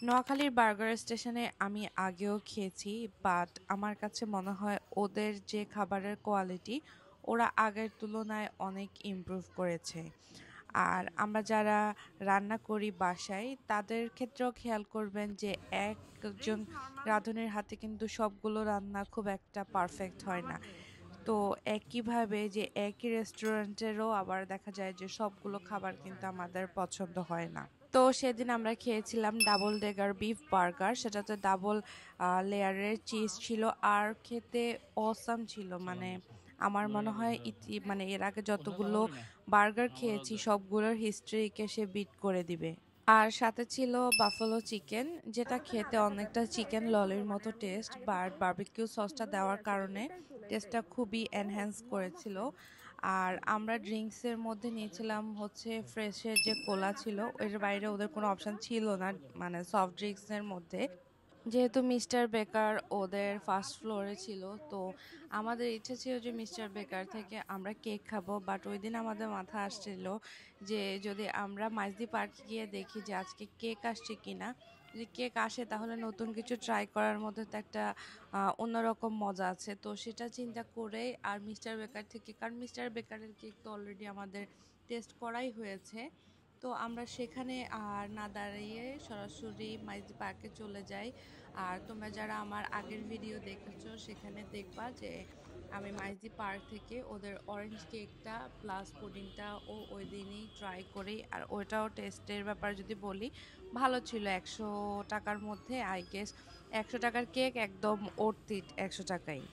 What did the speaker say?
নোয়াখালীর বার্গার স্টেশনে আমি আগেও খেয়েছি, বাট আমার কাছে মনে হয় ওদের যে খাবারের কোয়ালিটি ওরা আগের তুলনায় অনেক ইমপ্রুভ করেছে। আর আমরা যারা রান্না করি বাসায় তাদের ক্ষেত্রেও খেয়াল করবেন যে একজন রাঁধুনির হাতে কিন্তু সবগুলো রান্না খুব একটা পারফেক্ট হয় না। তো একইভাবে যে একই রেস্টুরেন্টেরও আবার দেখা যায় যে সবগুলো খাবার কিন্তু আমাদের পছন্দ হয় না। তো সেদিন আমরা খেয়েছিলাম ডাবল ডেগার বিফ বার্গার, সেটাতে ডাবল লেয়ারের চিজ ছিল আর খেতে অসাম ছিল। মানে আমার মনে হয় মানে এর আগে যতগুলো বার্গার খেয়েছি সবগুলোর হিস্ট্রিকে সে বিট করে দিবে। আর সাথে ছিল বাফালো চিকেন, যেটা খেতে অনেকটা চিকেন ললির মতো টেস্ট, বাট বারবিকিউ সসটা দেওয়ার কারণে টেস্টটা খুবই এনহ্যান্স করেছিল। আর আমরা ড্রিঙ্কসের মধ্যে নিয়েছিলাম হচ্ছে ফ্রেশের যে কোলা ছিল, এর বাইরে ওদের কোনো অপশন ছিল না মানে সফট ড্রিঙ্কসের মধ্যে। যেহেতু মিস্টার বেকার ওদের ফার্স্ট ফ্লোরে ছিল, তো আমাদের ইচ্ছে ছিল যে মিস্টার বেকার থেকে আমরা কেক খাবো, বাট ওই দিন আমাদের মাথা আসছিল যে যদি আমরা মাইজদি পার্কে গিয়ে দেখি যে আজকে কেক আসছে কিনা। যদি কেক আসে তাহলে নতুন কিছু ট্রাই করার মধ্যে তো একটা অন্যরকম মজা আছে। তো সেটা চিন্তা করেই আর মিস্টার বেকার থেকে, কারণ মিস্টার বেকারের কেক তো অলরেডি আমাদের টেস্ট করাই হয়েছে, তো আমরা সেখানে আর না দাঁড়িয়ে সরাসরি মাইজদি পার্কে চলে যাই। আর তোমরা যারা আমার আগের ভিডিও দেখেছো সেখানে দেখবা যে আমি মাইজদি পার্ক থেকে ওদের অরেঞ্জ কেকটা প্লাস পুডিংটা ও ওই দিনই ট্রাই করি। আর ওইটাও টেস্টের ব্যাপার যদি বলি, ভালো ছিল। 100 টাকার মধ্যে আই গেস 100 টাকার কেক একদম অর্থ ইট 100 টাকাই।